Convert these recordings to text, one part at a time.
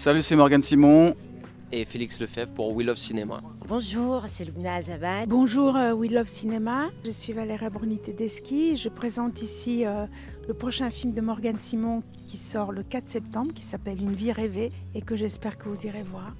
Salut, c'est Morgane Simon. Et Félix Lefebvre pour We Love Cinéma. Bonjour, c'est Lubna Azabad. Bonjour, We Love Cinéma. Je suis Valéria Bruni-Tedeschi. Je présente ici le prochain film de Morgane Simon qui sort le 4 septembre, qui s'appelle Une vie rêvée et que j'espère que vous irez voir.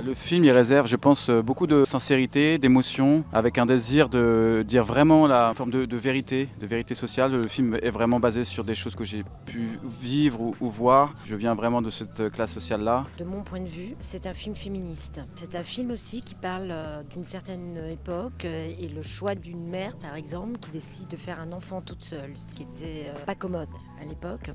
Le film il réserve, je pense, beaucoup de sincérité, d'émotion, avec un désir de dire vraiment la forme de vérité sociale. Le film est vraiment basé sur des choses que j'ai pu vivre ou voir. Je viens vraiment de cette classe sociale-là. De mon point de vue, c'est un film féministe. C'est un film aussi qui parle d'une certaine époque et le choix d'une mère, par exemple, qui décide de faire un enfant toute seule, ce qui était pas commode à l'époque.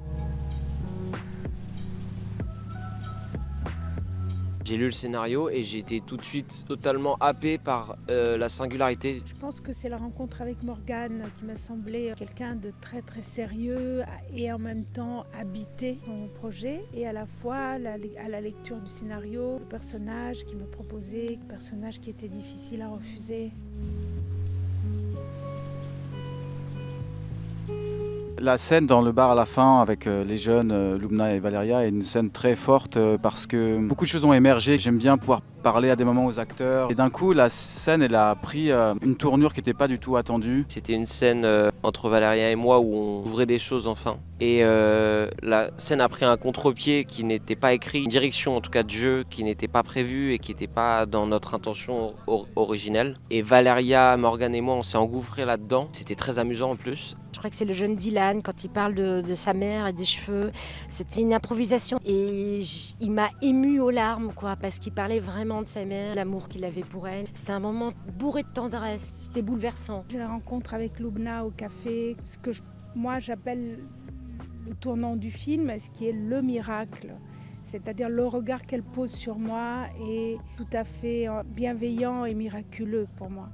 J'ai lu le scénario et j'ai été tout de suite totalement happé par la singularité. Je pense que c'est la rencontre avec Morgane qui m'a semblé quelqu'un de très très sérieux et en même temps habité son projet. Et à la fois, à la lecture du scénario, le personnage qui me proposait, le personnage qui était difficile à refuser. La scène dans le bar à la fin avec les jeunes Lubna et Valéria est une scène très forte parce que beaucoup de choses ont émergé. J'aime bien pouvoir parler à des moments aux acteurs. Et d'un coup, la scène elle a pris une tournure qui n'était pas du tout attendue. C'était une scène entre Valéria et moi où on ouvrait des choses enfin. Et la scène a pris un contre-pied qui n'était pas écrit, une direction en tout cas de jeu qui n'était pas prévue et qui n'était pas dans notre intention originelle. Et Valéria, Morgane et moi, on s'est engouffrés là-dedans. C'était très amusant en plus. Je crois que c'est le jeune Dylan quand il parle de sa mère et des cheveux. C'était une improvisation et il m'a émue aux larmes parce qu'il parlait vraiment de sa mère, l'amour qu'il avait pour elle. C'était un moment bourré de tendresse, c'était bouleversant. J'ai la rencontre avec Lubna au café, ce que moi j'appelle le tournant du film, ce qui est le miracle. C'est-à-dire le regard qu'elle pose sur moi est tout à fait bienveillant et miraculeux pour moi.